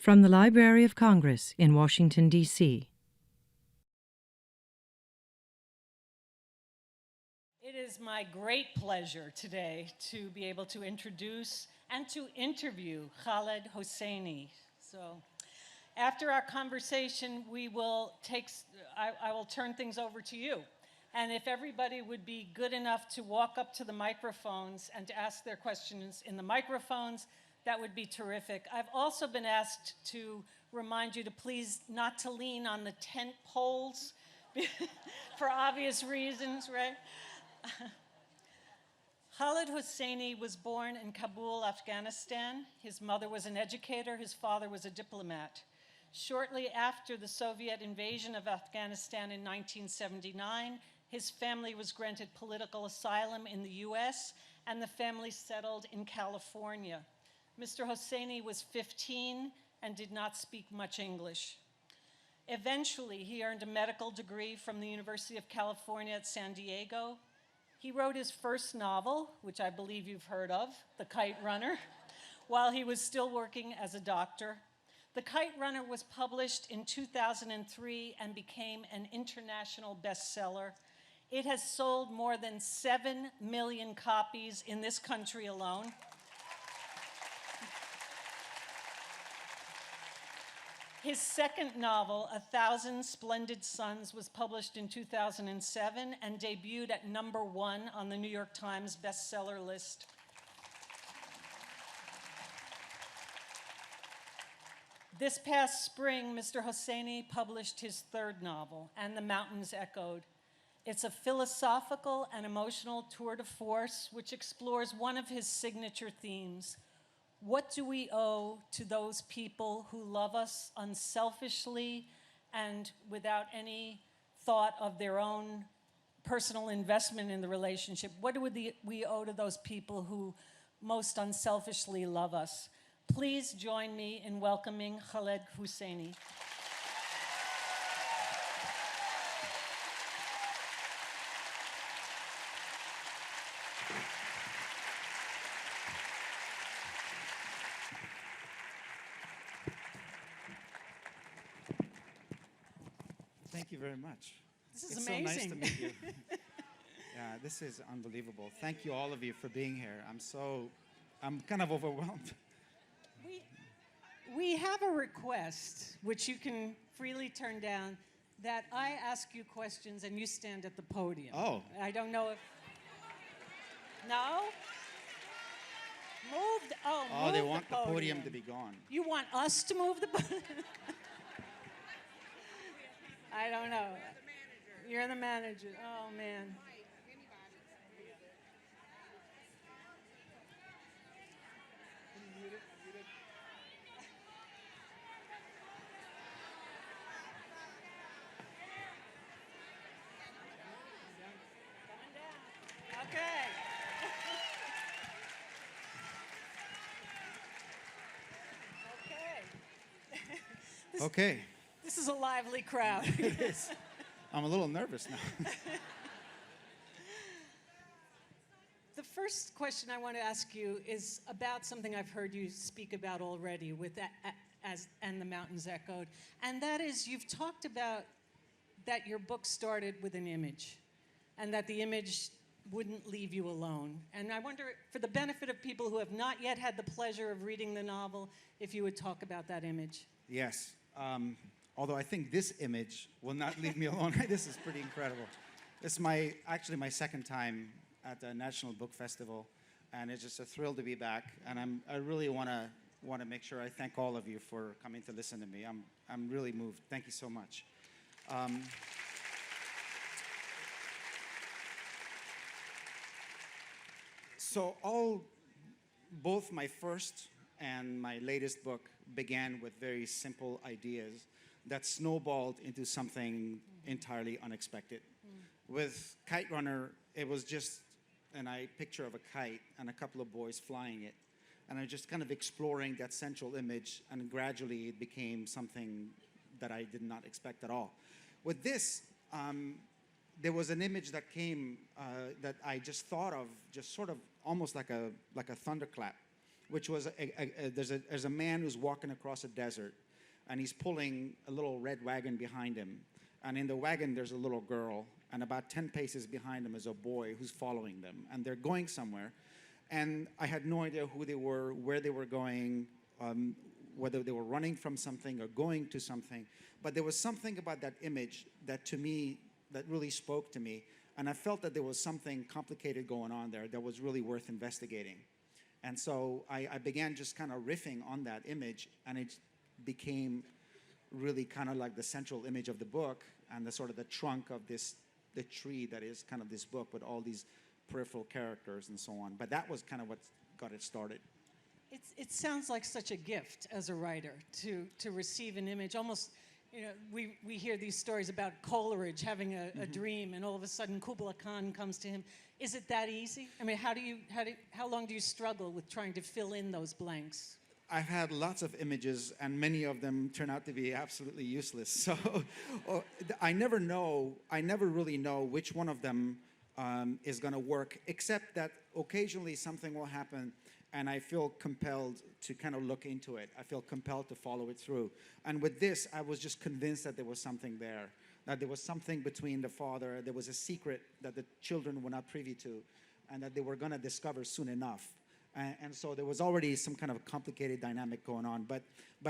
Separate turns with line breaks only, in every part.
From the Library of Congress in Washington, D.C.
It is my great pleasure today to be able to introduce and to interview Khaled Hosseini. So, after our conversation, I will turn things over to you. And if everybody would be good enough to walk up to the microphones and to ask their questions in the microphones, that would be terrific. I've also been asked to remind you to please not to lean on the tent poles for obvious reasons, right? Khaled Hosseini was born in Kabul, Afghanistan. His mother was an educator, his father was a diplomat. Shortly after the Soviet invasion of Afghanistan in 1979, his family was granted political asylum in the US, and the family settled in California. Mr. Hosseini was 15 and did not speak much English. Eventually, he earned a medical degree from the University of California at San Diego. He wrote his first novel, which I believe you've heard of, The Kite Runner, while he was still working as a doctor. The Kite Runner was published in 2003 and became an international bestseller. It has sold more than 7 million copies in this country alone. His second novel, Thousand Splendid Suns, was published in 2007 and debuted at #1 on the New York Times bestseller list. This past spring, Mr. Hosseini published his third novel, And the Mountains Echoed. It's a philosophical and emotional tour de force which explores one of his signature themes. What do we owe to those people who love us unselfishly and without any thought of their own personal investment in the relationship? What do we owe to those people who most unselfishly love us? Please join me in welcoming Khaled Hosseini.
Thank you very much.
This is
it's
amazing.
It's so nice to meet you. Yeah, this is unbelievable. Thank you, all of you, for being here. I'm kind of overwhelmed.
We have a request, which you can freely turn down, that I ask you questions and you stand at the podium.
Oh.
I don't know if... No? Moved? Oh,
Oh, they want the podium to be gone.
You want us to move the podium? I don't know. You're the manager. Oh, man.
Okay.
This is a lively crowd.
It is. I'm a little nervous now.
The first question I want to ask you is about something I've heard you speak about already with And the Mountains Echoed, and that is you've talked about that your book started with an image and that the image wouldn't leave you alone. And I wonder, for the benefit of people who have not yet had the pleasure of reading the novel, if you would talk about that image.
Yes. Although I think this image will not leave me alone. This is pretty incredible. It's actually my second time at the National Book Festival, and it's just a thrill to be back. And I really want to make sure I thank all of you for coming to listen to me. I'm really moved. Thank you so much. So both my first and my latest book began with very simple ideas that snowballed into something entirely unexpected. With Kite Runner, it was just a picture of a kite and a couple of boys flying it. And I just kind of exploring that central image, and gradually it became something that I did not expect at all. With this, there was an image that came that I just thought of, just sort of almost like a thunderclap. which was there's a man who's walking across a desert, and he's pulling a little red wagon behind him. And in the wagon, there's a little girl, and about 10 paces behind him is a boy who's following them. And they're going somewhere. And I had no idea who they were, where they were going, whether they were running from something or going to something. But there was something about that image that, to me, that really spoke to me. And I felt that there was something complicated going on there that was really worth investigating. And so I began just kind of riffing on that image, and it became really kind of like the central image of the book, and the sort of the trunk of the tree that is kind of this book with all these peripheral characters and so on. But that was kind of what got it started.
It sounds like such a gift as a writer to receive an image. Almost, you know, we hear these stories about Coleridge having a dream, and all of a sudden Kubla Khan comes to him. Is it that easy? I mean, how long do you struggle with trying to fill in those blanks?
I've had lots of images, and many of them turn out to be absolutely useless. So I never really know which one of them is going to work, except that occasionally something will happen, and I feel compelled to kind of look into it. I feel compelled to follow it through. And with this, I was just convinced that there was something there, that there was something between the father, there was a secret that the children were not privy to, and that they were going to discover soon enough. And so there was already some kind of complicated dynamic going on. But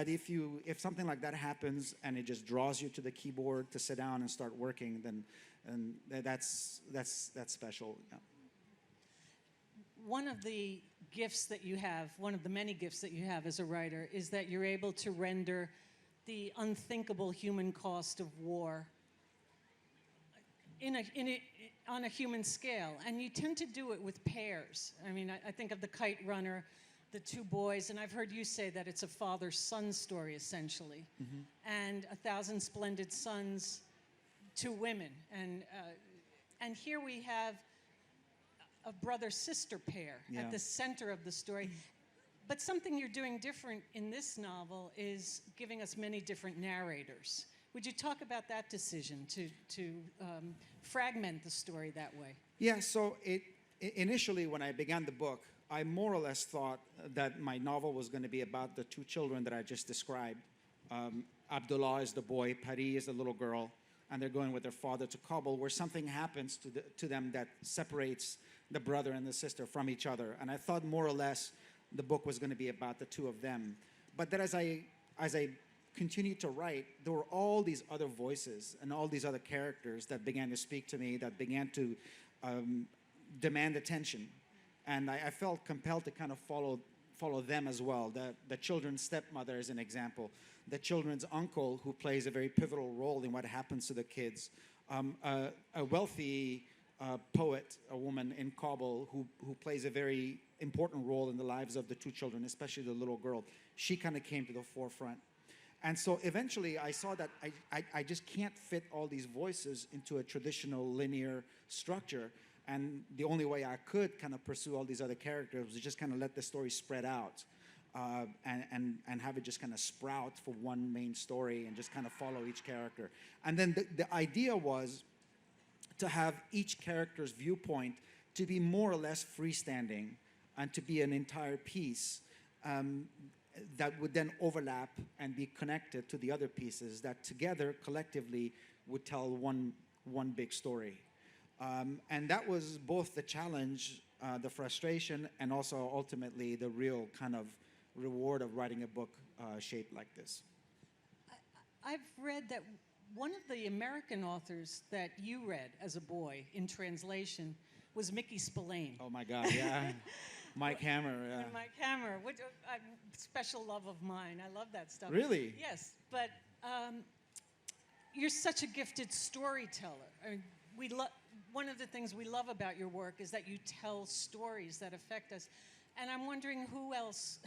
if something like that happens and it just draws you to the keyboard to sit down and start working, then that's special. Yeah.
One of the gifts that you have, one of the many gifts that you have as a writer, is that you're able to render the unthinkable human cost of war on a human scale, and you tend to do it with pairs. I mean, I think of the Kite Runner, the two boys, and I've heard you say that it's a father-son story, essentially. And A Thousand Splendid Suns, two women. And here we have a brother-sister pair at the center of the story. But something you're doing different in this novel is giving us many different narrators. Would you talk about that decision to fragment the story that way?
Yeah, so initially when I began the book, I more or less thought that my novel was going to be about the two children that I just described. Abdullah is the boy, Pari is the little girl, and they're going with their father to Kabul, where something happens to them that separates the brother and the sister from each other. And I thought more or less the book was going to be about the two of them. But then as I continued to write, there were all these other voices and all these other characters that began to speak to me, that began to demand attention. And I felt compelled to kind of follow them as well. The children's stepmother is an example. The children's uncle, who plays a very pivotal role in what happens to the kids. A wealthy poet, a woman in Kabul, who plays a very important role in the lives of the two children, especially the little girl. She kind of came to the forefront. And so eventually I saw that I just can't fit all these voices into a traditional linear structure. And the only way I could kind of pursue all these other characters was just kind of let the story spread out and have it just kind of sprout for one main story and just kind of follow each character. And then the idea was to have each character's viewpoint to be more or less freestanding and to be an entire piece that would then overlap and be connected to the other pieces that together, collectively, would tell one big story. And that was both the challenge, the frustration, and also ultimately the real kind of reward of writing a book shaped like this.
I've read that one of the American authors that you read as a boy in translation was Mickey Spillane.
Oh my God, yeah. Mike Hammer. Yeah.
Mike Hammer, which a special love of mine. I love that stuff.
Really?
Yes, but you're such a gifted storyteller. I mean, one of the things we love about your work is that you tell stories that affect us. And I'm wondering who else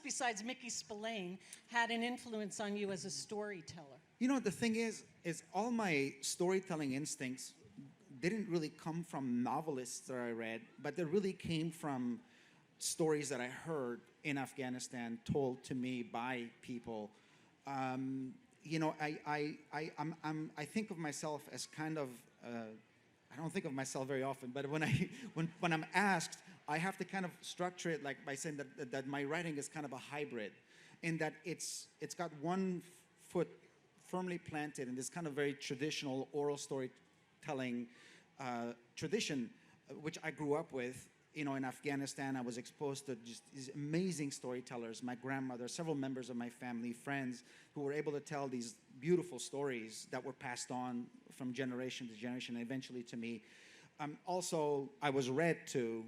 besides Mickey Spillane had an influence on you as a storyteller?
You know, the thing is all my storytelling instincts didn't really come from novelists that I read, but they really came from stories that I heard in Afghanistan told to me by people. You know, I think of myself as kind of, I don't think of myself very often, but when I'm asked, I have to kind of structure it like by saying that my writing is kind of a hybrid, in that it's got one foot firmly planted in this kind of very traditional oral storytelling tradition, which I grew up with. You know, in Afghanistan, I was exposed to just these amazing storytellers, my grandmother, several members of my family, friends, who were able to tell these beautiful stories that were passed on from generation to generation, and eventually to me. Also, I was read to,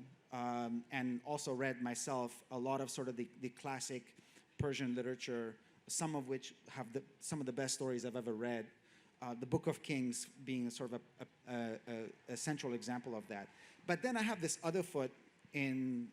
and also read myself, a lot of sort of the classic Persian literature, some of which have some of the best stories I've ever read. The Book of Kings being sort of a central example of that. But then I have this other foot in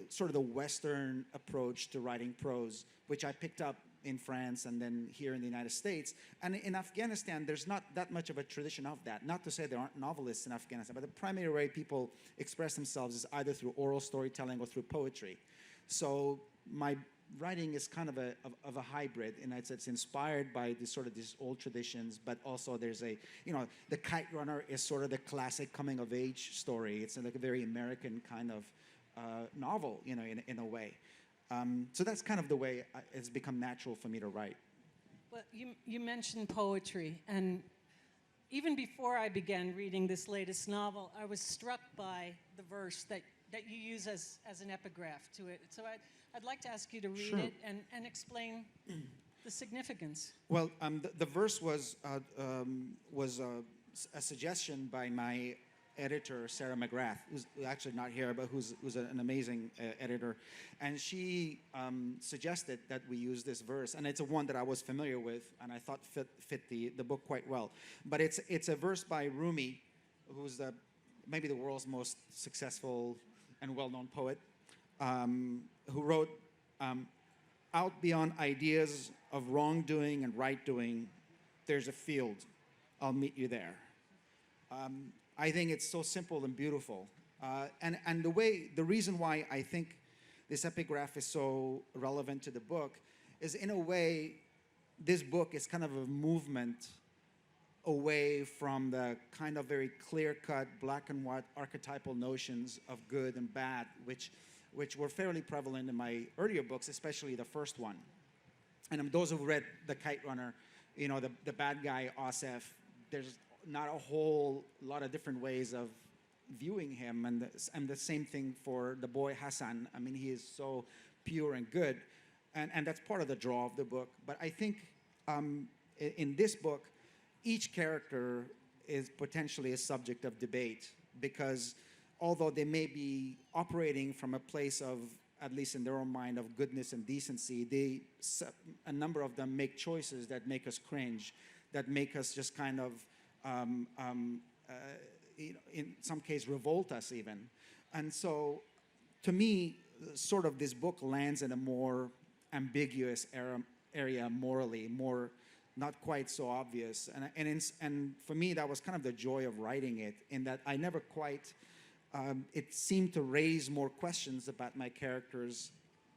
sort of the Western approach to writing prose, which I picked up in France and then here in the United States. And in Afghanistan, there's not that much of a tradition of that. Not to say there aren't novelists in Afghanistan, but the primary way people express themselves is either through oral storytelling or through poetry. So my writing is kind of a hybrid, and it's inspired by this sort of these old traditions, but also there's a, you know, the Kite Runner is sort of the classic coming of age story. It's like a very American kind of novel, you know, in a way. So that's kind of the way it's become natural for me to write.
Well, you mentioned poetry, and even before I began reading this latest novel, I was struck by the verse that you use as an epigraph to it. So I'd like to ask you to read
Sure.
it and explain the significance.
Well, the verse was a suggestion by my editor, Sarah McGrath, who's actually not here, but who's an amazing editor. And she suggested that we use this verse. And it's a one that I was familiar with, and I thought fit the book quite well. But it's a verse by Rumi, who's maybe the world's most successful and well-known poet, who wrote, out beyond ideas of wrongdoing and right doing, there's a field. I'll meet you there. I think it's so simple and beautiful. And the reason why I think this epigraph is so relevant to the book is, in a way, this book is kind of a movement away from the kind of very clear-cut, black and white archetypal notions of good and bad, which were fairly prevalent in my earlier books, especially the first one. And those who've read The Kite Runner, you know, the bad guy, Asif, there's not a whole lot of different ways of viewing him, and the same thing for the boy Hassan. I mean, he is so pure and good, and that's part of the draw of the book. But I think in this book, each character is potentially a subject of debate, because although they may be operating from a place of, at least in their own mind, of goodness and decency, a number of them make choices that make us cringe, that make us just kind of, in some case, revolt us even. And so, to me, sort of this book lands in a more ambiguous area morally, more not quite so obvious. And for me, that was kind of the joy of writing it, in that I never quite, it seemed to raise more questions about my characters'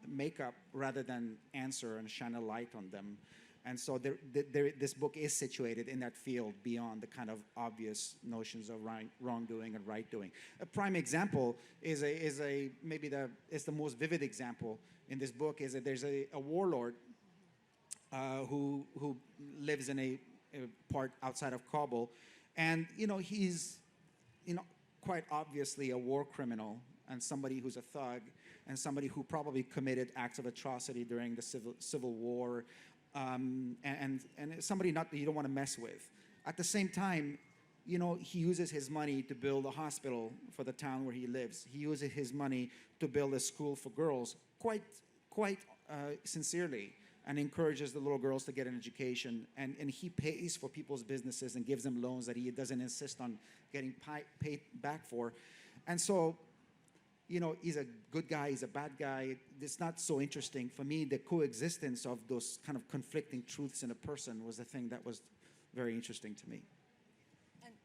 makeup rather than answer and shine a light on them. And so this book is situated in that field beyond the kind of obvious notions of wrongdoing and right doing. A prime example is maybe the most vivid example in this book is that there's a warlord who lives in a part outside of Kabul, and he's quite obviously a war criminal and somebody who's a thug and somebody who probably committed acts of atrocity during the civil war. And somebody that you don't want to mess with. At the same time, he uses his money to build a hospital for the town where he lives. He uses his money to build a school for girls, quite sincerely, and encourages the little girls to get an education. And he pays for people's businesses and gives them loans that he doesn't insist on getting paid back for. And so, he's a good guy, he's a bad guy. It's not so interesting. For me, the coexistence of those kind of conflicting truths in a person was the thing that was very interesting to me.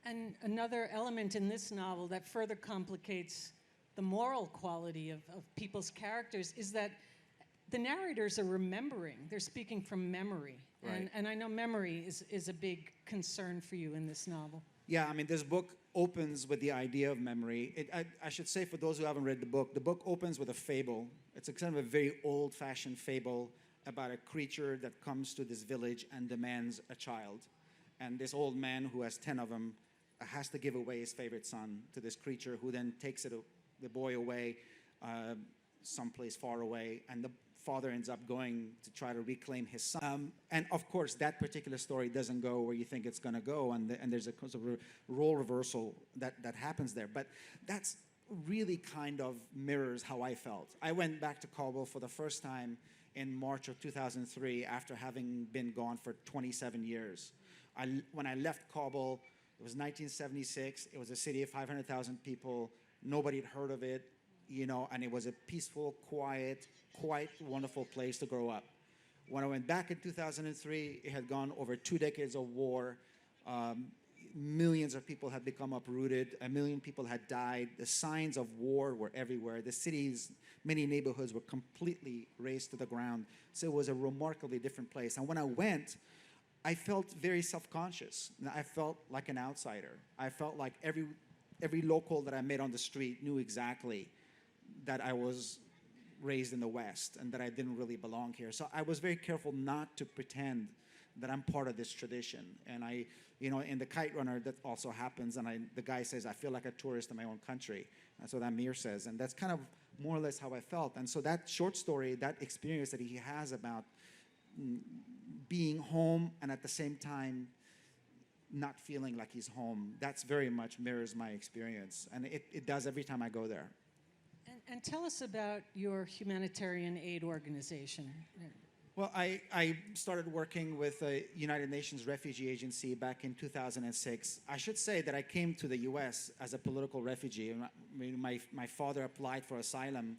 And another element in this novel that further complicates the moral quality of people's characters is that the narrators are remembering. They're speaking from memory.
Right.
And I know memory is a big concern for you in this novel.
Yeah, I mean, this book opens with the idea of memory. I should say, for those who haven't read the book opens with a fable. It's a kind of a very old-fashioned fable about a creature that comes to this village and demands a child. And this old man, who has 10 of them, has to give away his favorite son to this creature, who then takes the boy away someplace far away, and the father ends up going to try to reclaim his son. And of course, that particular story doesn't go where you think it's going to go, and there's a sort of role reversal that happens there. But that's really kind of mirrors how I felt. I went back to Kabul for the first time in March of 2003 after having been gone for 27 years. When I left Kabul, it was 1976. It was a city of 500,000 people. Nobody had heard of it, you know, and it was a peaceful, quiet, quite wonderful place to grow up. When I went back in 2003, it had gone over 2 decades of war. Millions of people had become uprooted. 1 million people had died. The signs of war were everywhere. The cities, many neighborhoods were completely razed to the ground. So it was a remarkably different place. And when I went, I felt very self-conscious. I felt like an outsider. I felt like every local that I met on the street knew exactly that I was raised in the West and that I didn't really belong here. So I was very careful not to pretend that I'm part of this tradition. And I, you know, in the Kite Runner, that also happens. And the guy says, I feel like a tourist in my own country. That's what Amir says. And that's kind of more or less how I felt. And so that short story, that experience that he has about being home and at the same time not feeling like he's home, that's very much mirrors my experience. And it does every time I go there.
And tell us about your humanitarian aid organization.
Well, I started working with the United Nations Refugee Agency back in 2006. I should say that I came to the U.S. as a political refugee. I mean, my father applied for asylum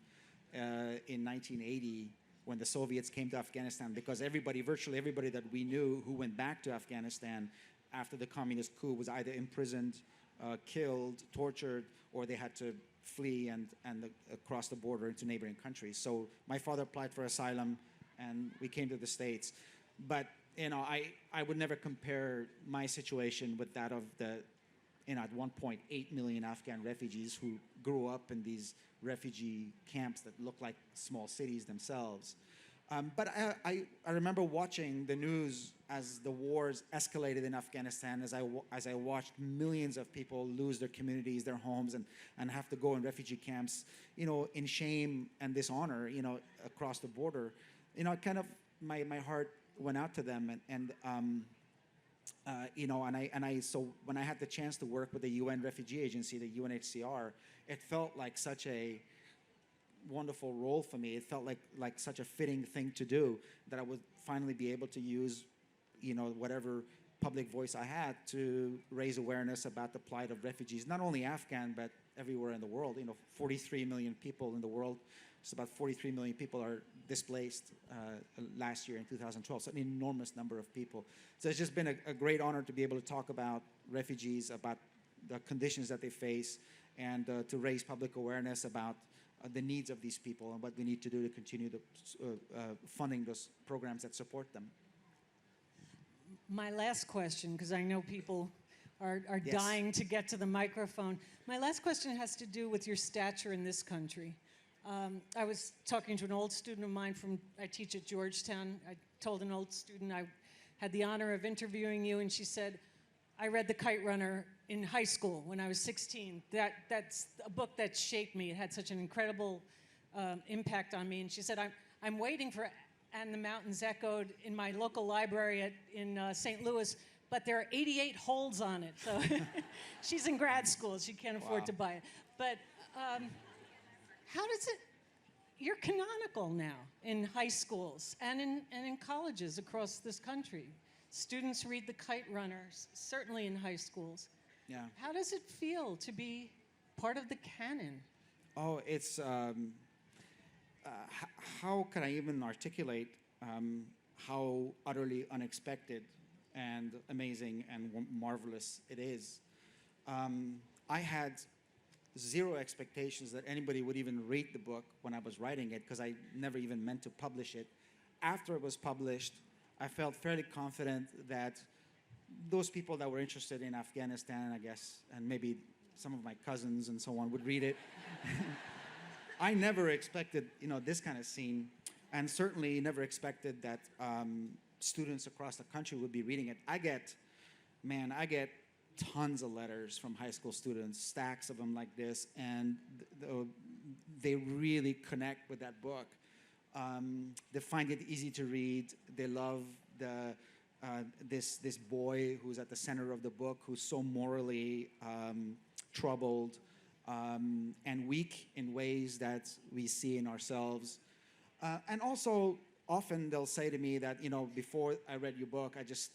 in 1980 when the Soviets came to Afghanistan, because virtually everybody that we knew who went back to Afghanistan after the communist coup was either imprisoned, killed, tortured, or they had to flee and across the border into neighboring countries. So my father applied for asylum, and we came to the States. But, you know, I would never compare my situation with that of the, you know, at one point, 8 million Afghan refugees who grew up in these refugee camps that look like small cities themselves. But I remember watching the news as the wars escalated in Afghanistan, as I watched millions of people lose their communities, their homes, and have to go in refugee camps, you know, in shame and dishonor, you know, across the border. You know, kind of my heart went out to them, you know, so when I had the chance to work with the UN Refugee Agency, the UNHCR, it felt like such a wonderful role for me. It felt like such a fitting thing to do, that I would finally be able to use, you know, whatever public voice I had to raise awareness about the plight of refugees, not only Afghan, but everywhere in the world. You know, 43 million people in the world. Just about 43 million people are displaced last year in 2012. So an enormous number of people. So it's just been a great honor to be able to talk about refugees, about the conditions that they face, and to raise public awareness about the needs of these people and what we need to do to continue funding those programs that support them.
My last question, because I know people are
Yes.
dying to get to the microphone. My last question has to do with your stature in this country. I was talking to an old student of mine I teach at Georgetown. I told an old student I had the honor of interviewing you, and she said, I read The Kite Runner in high school when I was 16. That's a book that shaped me. It had such an incredible impact on me. And she said, I'm waiting for And the Mountains Echoed in my local library in St. Louis, but there are 88 holds on it. So she's in grad school. She can't afford to buy it. But how does it, you're canonical now in high schools and in colleges across this country. Students read The Kite Runner, certainly in high schools.
Yeah.
How does it feel to be part of the canon?
Oh, it's, how can I even articulate how utterly unexpected and amazing and marvelous it is. I had zero expectations that anybody would even read the book when I was writing it, because I never even meant to publish it. After it was published, I felt fairly confident that those people that were interested in Afghanistan, I guess, and maybe some of my cousins and so on would read it. I never expected, this kind of scene, and certainly never expected that students across the country would be reading it. I get tons of letters from high school students, stacks of them like this, and they really connect with that book. They find it easy to read. They love this boy who's at the center of the book, who's so morally troubled and weak in ways that we see in ourselves. And also, often they'll say to me that, before I read your book, I just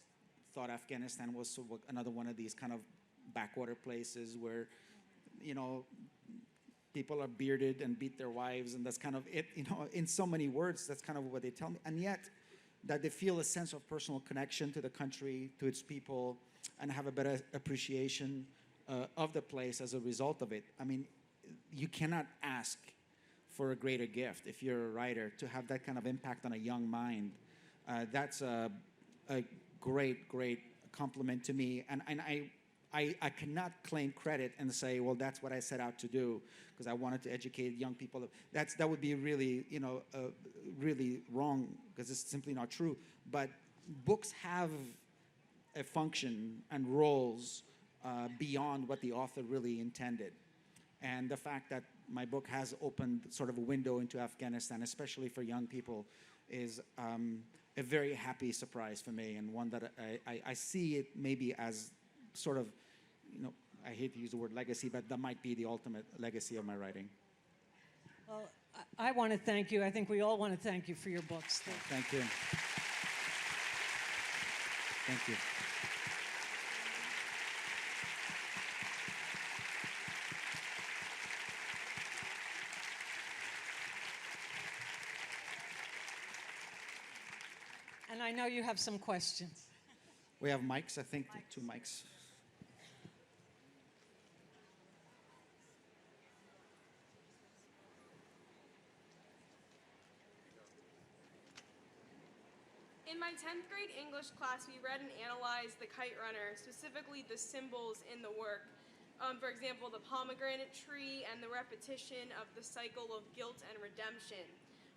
thought Afghanistan was sort of another one of these kind of backwater places where, people are bearded and beat their wives, and that's kind of it, in so many words, that's kind of what they tell me. And yet, that they feel a sense of personal connection to the country, to its people, and have a better appreciation of the place as a result of it. I mean, you cannot ask for a greater gift if you're a writer, to have that kind of impact on a young mind. That's a great, great compliment to me. And I cannot claim credit and say, well, that's what I set out to do, because I wanted to educate young people. That would be really, really wrong, because it's simply not true. But books have a function and roles beyond what the author really intended. And the fact that my book has opened sort of a window into Afghanistan, especially for young people, is a very happy surprise for me, and one that I see it maybe as sort of, I hate to use the word legacy, but that might be the ultimate legacy of my writing.
Well, I want to thank you. I think we all want to thank you for your books.
Thank you. Thank you.
And I know you have some questions.
We have mics, I think, 2 mics.
In my 10th grade English class, we read and analyzed the Kite Runner, specifically the symbols in the work. For example, the pomegranate tree and the repetition of the cycle of guilt and redemption.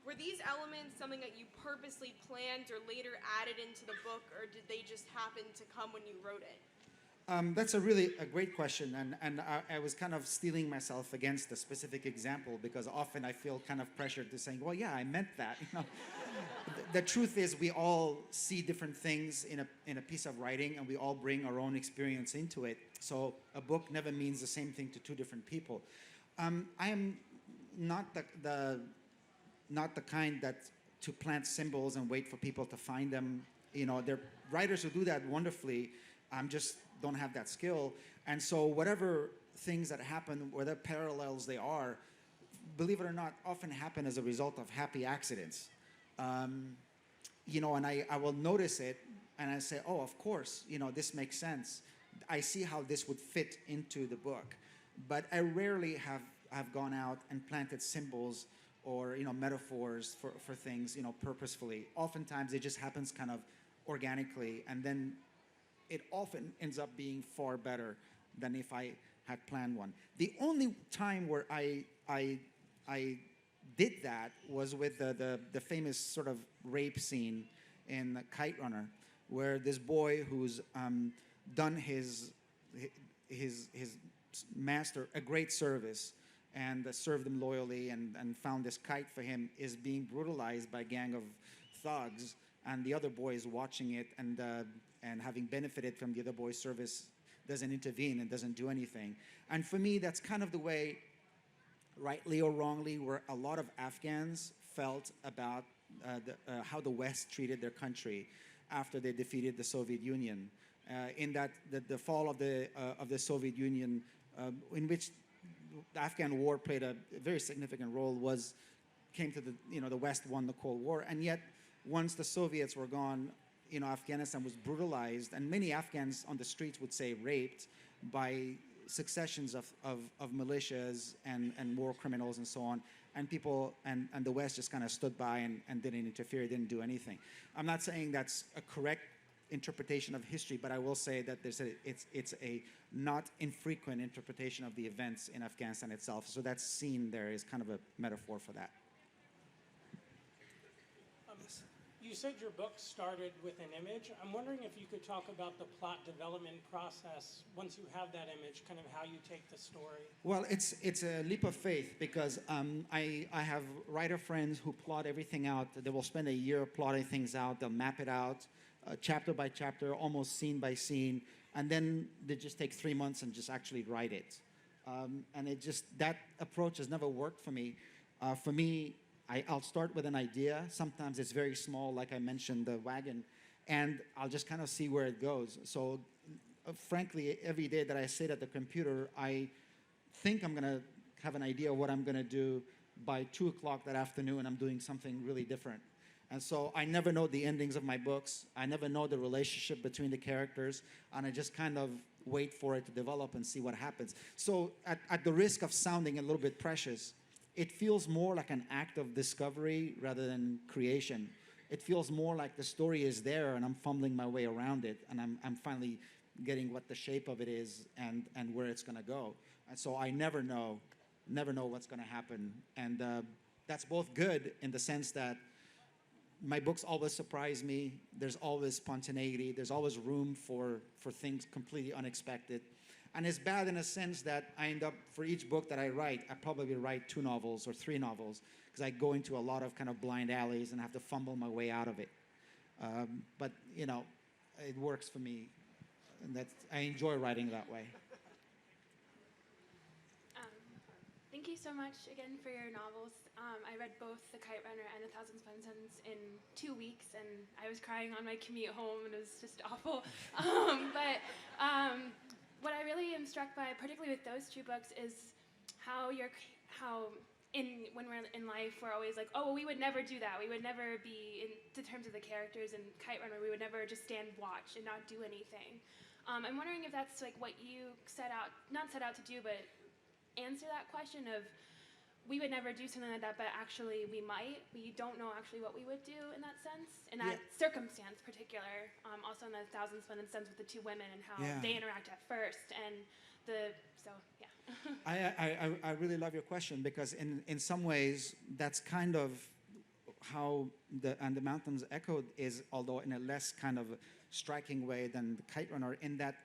Were these elements something that you purposely planned or later added into the book, or did they just happen to come when you wrote it?
That's a great question, and I was kind of steeling myself against a specific example, because often I feel kind of pressured to saying, well, yeah, I meant that. The truth is, we all see different things in a piece of writing, and we all bring our own experience into it. So a book never means the same thing to 2 different people. I am not the kind that to plant symbols and wait for people to find them. There are writers who do that wonderfully. I'm just don't have that skill. And so whatever things that happen, whatever parallels they are, believe it or not, often happen as a result of happy accidents. And I will notice it, and I say, oh, of course, this makes sense. I see how this would fit into the book. But I rarely have gone out and planted symbols or metaphors for things purposefully. Oftentimes it just happens kind of organically, and then it often ends up being far better than if I had planned one. The only time where I did that was with the famous sort of rape scene in Kite Runner, where this boy who's done his master a great service and served him loyally and found this kite for him, is being brutalized by a gang of thugs, and the other boy is watching it, and having benefited from the other boy's service, doesn't intervene and doesn't do anything. And for me, that's kind of the way, rightly or wrongly, where a lot of Afghans felt about how the West treated their country after they defeated the Soviet Union. In that the fall of the Soviet Union, in which the Afghan war played a very significant role, came to the West won the Cold War, and yet once the Soviets were gone, Afghanistan was brutalized, and many Afghans on the streets would say raped by successions of militias and war criminals and so on, and people and the West just kind of stood by and didn't interfere, didn't do anything. I'm not saying that's a correct interpretation of history, but I will say that it's a not infrequent interpretation of the events in Afghanistan itself. So that scene there is kind of a metaphor for that.
You said your book started with an image. I'm wondering if you could talk about the plot development process once you have that image, kind of how you take the story.
Well, it's a leap of faith because I have writer friends who plot everything out. They will spend a year plotting things out. They'll map it out chapter by chapter, almost scene by scene, and then they just take 3 months and just actually write it. And that approach has never worked for me. For me, I'll start with an idea. Sometimes it's very small, like I mentioned, the wagon, and I'll just kind of see where it goes. So frankly, every day that I sit at the computer, I think I'm going to have an idea of what I'm going to do. By 2 o'clock that afternoon, I'm doing something really different. And so I never know the endings of my books. I never know the relationship between the characters, and I just kind of wait for it to develop and see what happens. So at the risk of sounding a little bit precious, it feels more like an act of discovery rather than creation. It feels more like the story is there and I'm fumbling my way around it, and I'm finally getting what the shape of it is and where it's going to go. And so I never know what's going to happen. And that's both good in the sense that my books always surprise me. There's always spontaneity. There's always room for things completely unexpected. And it's bad in a sense that I end up, for each book that I write, I probably write 2 novels or 3 novels because I go into a lot of kind of blind alleys and have to fumble my way out of it. But, you know, it works for me. And I enjoy writing that way.
Thank you so much again for your novels. I read both The Kite Runner and A Thousand Splendid Suns in 2 weeks, and I was crying on my commute home, and it was just awful. What I really am struck by, particularly with those 2 books, is when we're in life, we're always like, oh, well, we would never do that. We would never be, in terms of the characters in Kite Runner, we would never just stand watch and not do anything. I'm wondering if that's like what you not set out to do, but answer that question of, we would never do something like that, but actually we might. We don't know actually what we would do in that sense, in that circumstance particular. Also in the Thousand Splendid Suns with the 2 women and how they interact at first, and
I really love your question because in some ways that's kind of how the Mountains echoed is, although in a less kind of striking way than the Kite Runner, in that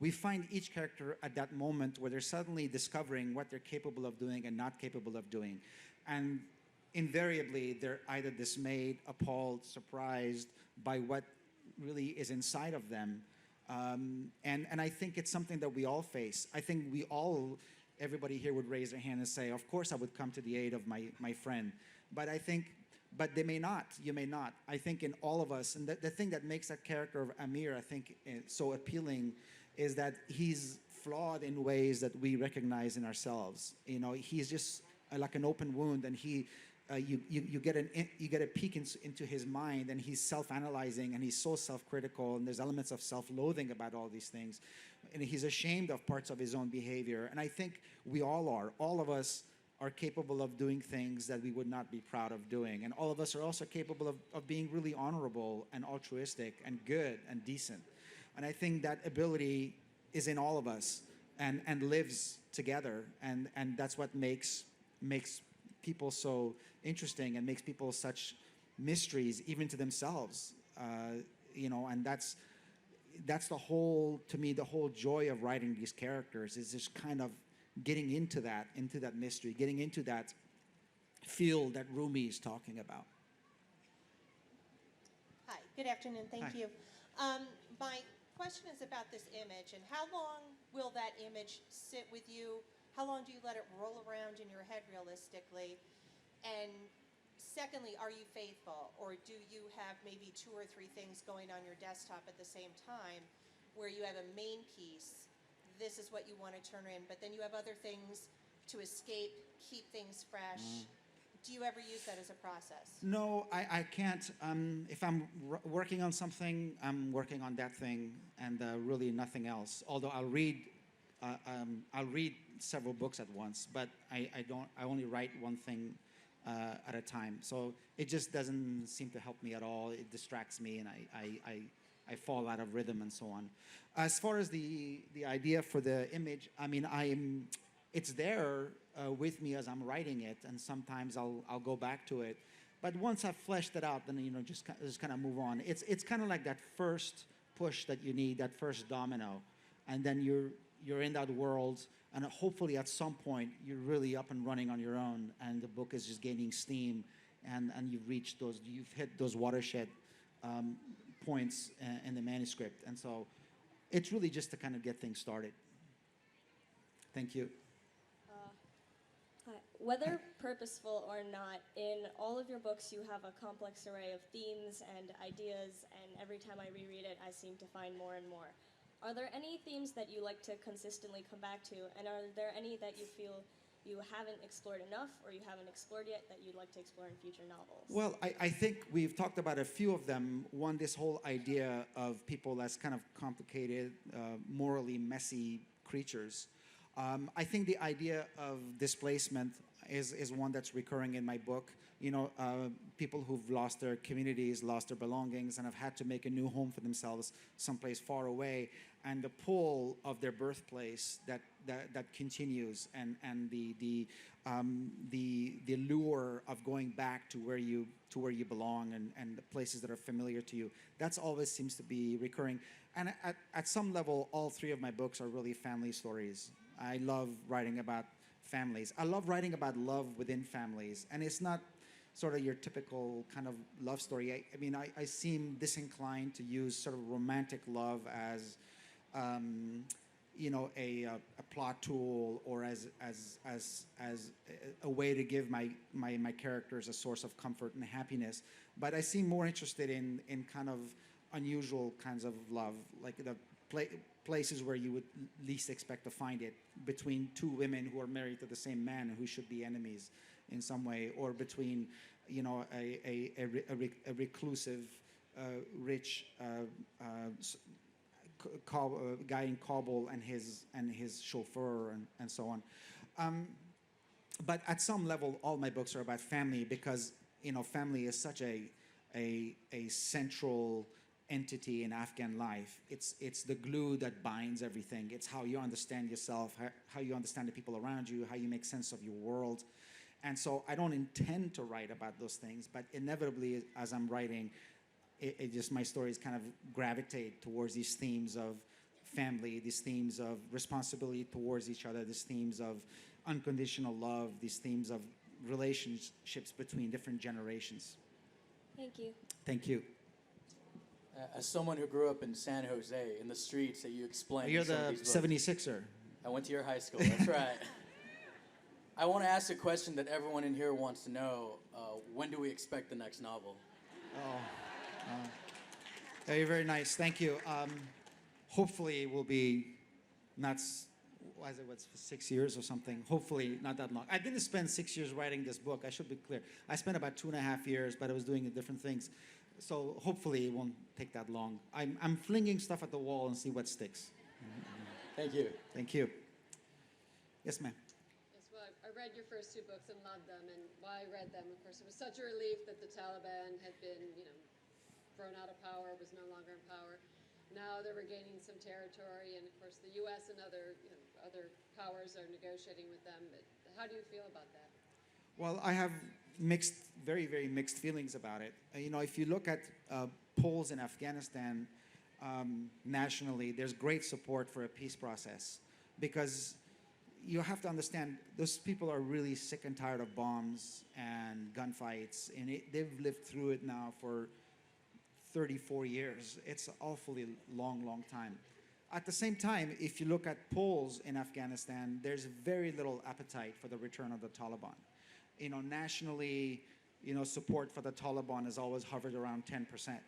we find each character at that moment where they're suddenly discovering what they're capable of doing and not capable of doing. And invariably, they're either dismayed, appalled, surprised by what really is inside of them. And I think it's something that we all face. I think everybody here would raise their hand and say, of course I would come to the aid of my friend. But they may not, you may not. I think in all of us, and the thing that makes that character of Amir, I think, so appealing is that he's flawed in ways that we recognize in ourselves. You know, he's just like an open wound, and you get a peek into his mind, and he's self-analyzing, and he's so self-critical, and there's elements of self-loathing about all these things. And he's ashamed of parts of his own behavior. And I think we all are. All of us are capable of doing things that we would not be proud of doing. And all of us are also capable of being really honorable and altruistic and good and decent. And I think that ability is in all of us and lives together. And that's what makes people so interesting and makes people such mysteries, even to themselves. You know, and that's the whole, to me, the whole joy of writing these characters is just kind of getting into that mystery, getting into that field that Rumi is talking about.
Hi, good afternoon, thank you. My question is about this image, and how long will that image sit with you? How long do you let it roll around in your head realistically? And secondly, are you faithful, or do you have maybe 2 or 3 things going on your desktop at the same time where you have a main piece, this is what you want to turn in, but then you have other things to escape, keep things fresh. Do you ever use that as a process?
No, I can't. If I'm working on something, I'm working on that thing and really nothing else. Although I'll read several books at once, but I only write one thing at a time. So it just doesn't seem to help me at all. It distracts me, and I fall out of rhythm and so on. As far as the idea for the image, I mean, it's there with me as I'm writing it, and sometimes I'll go back to it. But once I've fleshed it out, then just kind of move on. It's kind of like that first push that you need, that first domino, and then you're in that world, and hopefully at some point you're really up and running on your own, and the book is just gaining steam, and you've hit those watershed points in the manuscript, and so it's really just to kind of get things started. Thank you.
Whether purposeful or not, in all of your books you have a complex array of themes and ideas, and every time I reread it, I seem to find more and more. Are there any themes that you like to consistently come back to, and are there any that you feel you haven't explored enough or you haven't explored yet that you'd like to explore in future novels?
Well, I think we've talked about a few of them. One, this whole idea of people as kind of complicated, morally messy creatures. I think the idea of displacement is one that's recurring in my book. People who've lost their communities, lost their belongings, and have had to make a new home for themselves someplace far away, and the pull of their birthplace that continues, and the lure of going back to where you belong, and the places that are familiar to you. That's always seems to be recurring. And at some level, all three of my books are really family stories. I love writing about families. I love writing about love within families. And it's not sort of your typical kind of love story. I mean, I seem disinclined to use sort of romantic love as, a plot tool, or as a way to give my characters a source of comfort and happiness. But I seem more interested in kind of unusual kinds of love, like the places where you would least expect to find it, between two women who are married to the same man and who should be enemies in some way, or between a reclusive, rich guy in Kabul and his chauffeur and so on. But at some level, all my books are about family, because family is such a central entity in Afghan life. It's the glue that binds everything. It's how you understand yourself, how you understand the people around you, how you make sense of your world. And so I don't intend to write about those things, but inevitably, as I'm writing, my stories kind of gravitate towards these themes of family, these themes of responsibility towards each other, these themes of unconditional love, these themes of relationships between different generations.
Thank you.
Thank you.
As someone who grew up in San Jose, in the streets that you explained.
You're the 76er.
I went to your high school, that's right. I want to ask a question that everyone in here wants to know. When do we expect the next novel?
Very, very nice. Thank you. Hopefully it will be not, what's 6 years or something? Hopefully not that long. I didn't spend 6 years writing this book. I should be clear. I spent about 2.5 years, but I was doing different things. So hopefully it won't take that long. I'm flinging stuff at the wall and see what sticks.
Thank you.
Thank you. Yes, ma'am.
Yes, well, I read your first two books and loved them, and why I read them, of course, it was such a relief that the Taliban had been, thrown out of power, was no longer in power. Now they're regaining some territory, and of course the U.S. and other powers are negotiating with them. But how do you feel about that?
Well, I have very, very mixed feelings about it. If you look at polls in Afghanistan nationally, there's great support for a peace process, because you have to understand, those people are really sick and tired of bombs and gunfights, and they've lived through it now for 34 years. It's an awfully long time. At the same time, if you look at polls in Afghanistan, there's very little appetite for the return of the Taliban. Nationally, support for the Taliban has always hovered around 10%.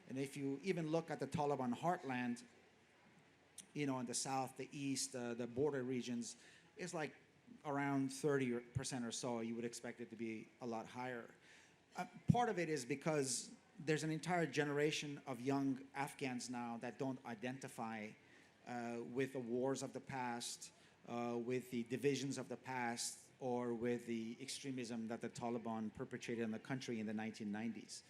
And if you even look at the Taliban heartland, in the south, the east, the border regions, it's like around 30% or so. You would expect it to be a lot higher. Part of it is because there's an entire generation of young Afghans now that don't identify with the wars of the past, with the divisions of the past, or with the extremism that the Taliban perpetrated in the country in the 1990s.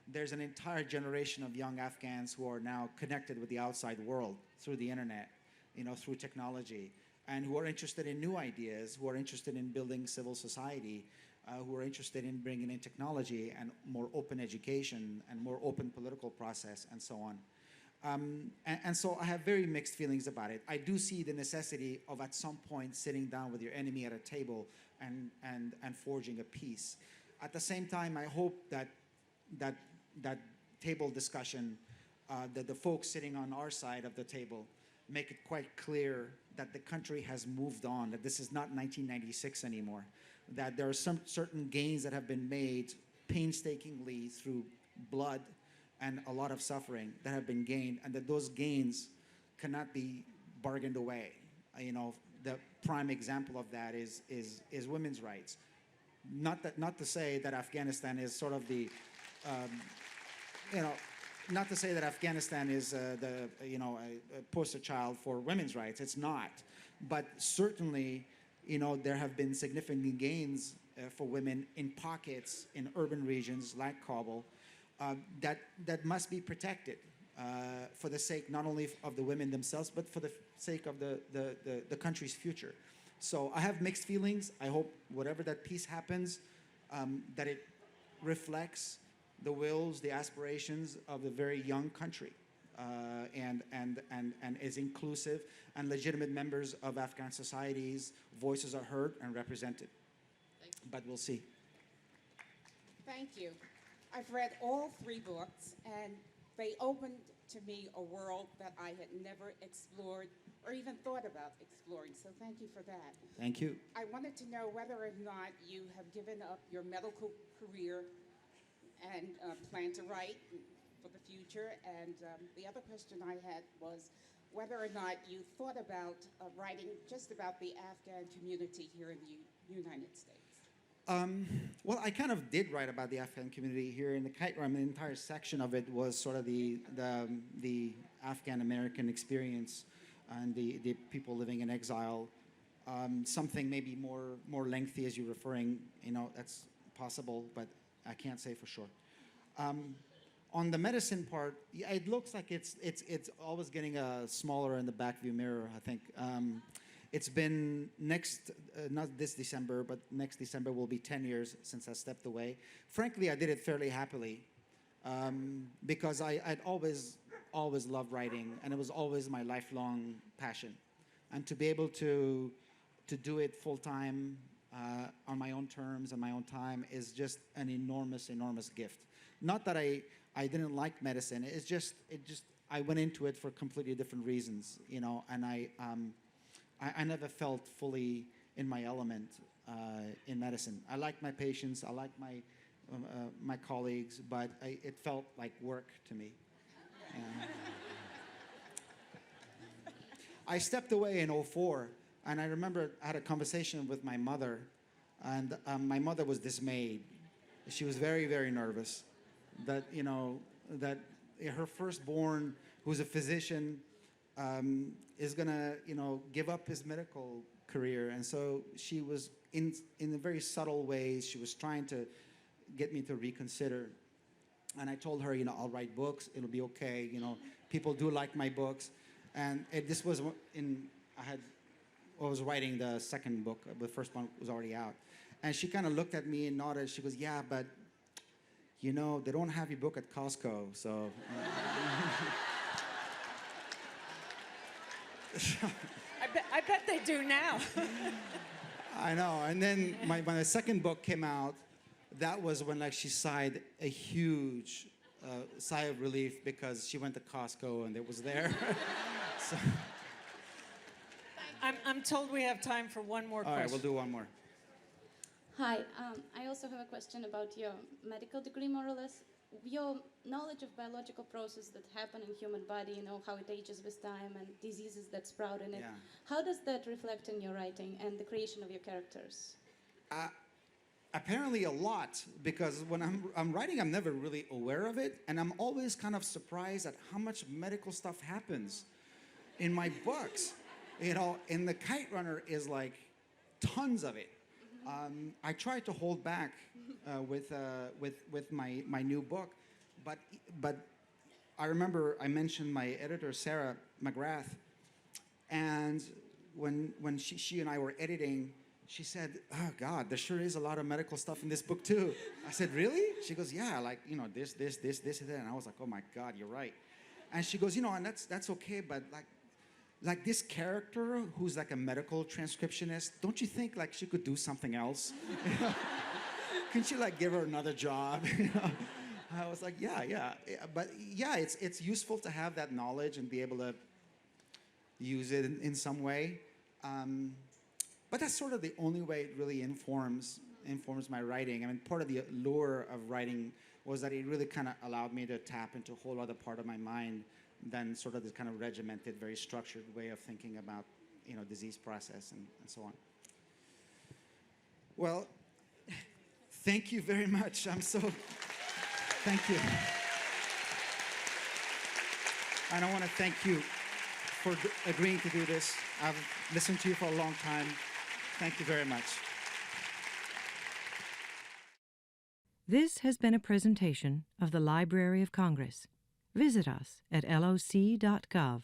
There's an entire generation of young Afghans who are now connected with the outside world through the internet, through technology, and who are interested in new ideas, who are interested in building civil society, who are interested in bringing in technology and more open education and more open political process and so on. And so I have very mixed feelings about it. I do see the necessity of at some point sitting down with your enemy at a table and forging a peace. At the same time, I hope that table discussion, that the folks sitting on our side of the table make it quite clear that the country has moved on, that this is not 1996 anymore, that there are some certain gains that have been made painstakingly through blood and a lot of suffering that have been gained, and that those gains cannot be bargained away. The prime example of that is women's rights. Not to say that Afghanistan is sort of the, not to say that Afghanistan is a poster child for women's rights. It's not, but certainly, there have been significant gains for women in pockets in urban regions like Kabul that must be protected for the sake not only of the women themselves, but for the sake of the country's future. So I have mixed feelings. I hope whatever that peace happens, that it reflects the wills, the aspirations of the very young country, and is inclusive, and legitimate members of Afghan societies' voices are heard and represented. But we'll see.
Thank you. I've read all 3 books, and they opened to me a world that I had never explored or even thought about exploring, so thank you for that.
Thank you.
I wanted to know whether or not you have given up your medical career and plan to write for the future, and the other question I had was whether or not you thought about writing just about the Afghan community here in the United States.
Well, I kind of did write about the Afghan community here in the Kite Runner. The entire section of it was sort of the Afghan-American experience and the people living in exile. Something maybe more lengthy, as you're referring, that's possible, but I can't say for sure. On the medicine part, yeah, it looks like it's always getting smaller in the back view mirror, I think. It's been not this December, but next December will be 10 years since I stepped away. Frankly, I did it fairly happily because I'd always loved writing, and it was always my lifelong passion. And to be able to do it full time on my own terms and my own time is just an enormous, enormous gift. Not that I didn't like medicine. It just I went into it for completely different reasons, and I never felt fully in my element in medicine. I like my patients, I like my colleagues, but it felt like work to me. I stepped away in 2004, and I remember I had a conversation with my mother, and my mother was dismayed. She was very, very nervous that that her firstborn, who's a physician, is gonna, give up his medical career. And so she was, in very subtle ways, she was trying to get me to reconsider. And I told her, I'll write books, it'll be okay, people do like my books. And this was I was writing the second book, the first one was already out. And she kind of looked at me and nodded. She goes, yeah, but, they don't have your book at Costco, so.
I bet they do now.
I know. And then when the second book came out, that was when she sighed a huge sigh of relief because she went to Costco and it was there. So.
I'm told we have time for one more question.
All right, we'll do one more.
Hi, I also have a question about your medical degree, more or less. Your knowledge of biological processes that happen in human body, how it ages with time and diseases that sprout in it. Yeah. How does that reflect in your writing and the creation of your characters?
Apparently a lot, because when I'm writing, I'm never really aware of it, and I'm always kind of surprised at how much medical stuff happens in my books. In the Kite Runner is tons of it. I tried to hold back with my new book, but I remember I mentioned my editor Sarah McGrath, and when she and I were editing, she said, "Oh God, there sure is a lot of medical stuff in this book too." I said, "Really?" She goes, "Yeah, like this, and that." And I was like, "Oh my God, you're right." And she goes, and that's okay, but like this character who's like a medical transcriptionist, don't you think like she could do something else? Couldn't you like give her another job? I was like, yeah, but yeah, it's useful to have that knowledge and be able to use it in some way. But that's sort of the only way it really informs my writing. I mean, part of the allure of writing was that it really kind of allowed me to tap into a whole other part of my mind than sort of this kind of regimented, very structured way of thinking about, disease process and so on. Well, thank you very much. Thank you. And I want to thank you for agreeing to do this. I've listened to you for a long time. Thank you very much.
This has been a presentation of the Library of Congress. Visit us at loc.gov.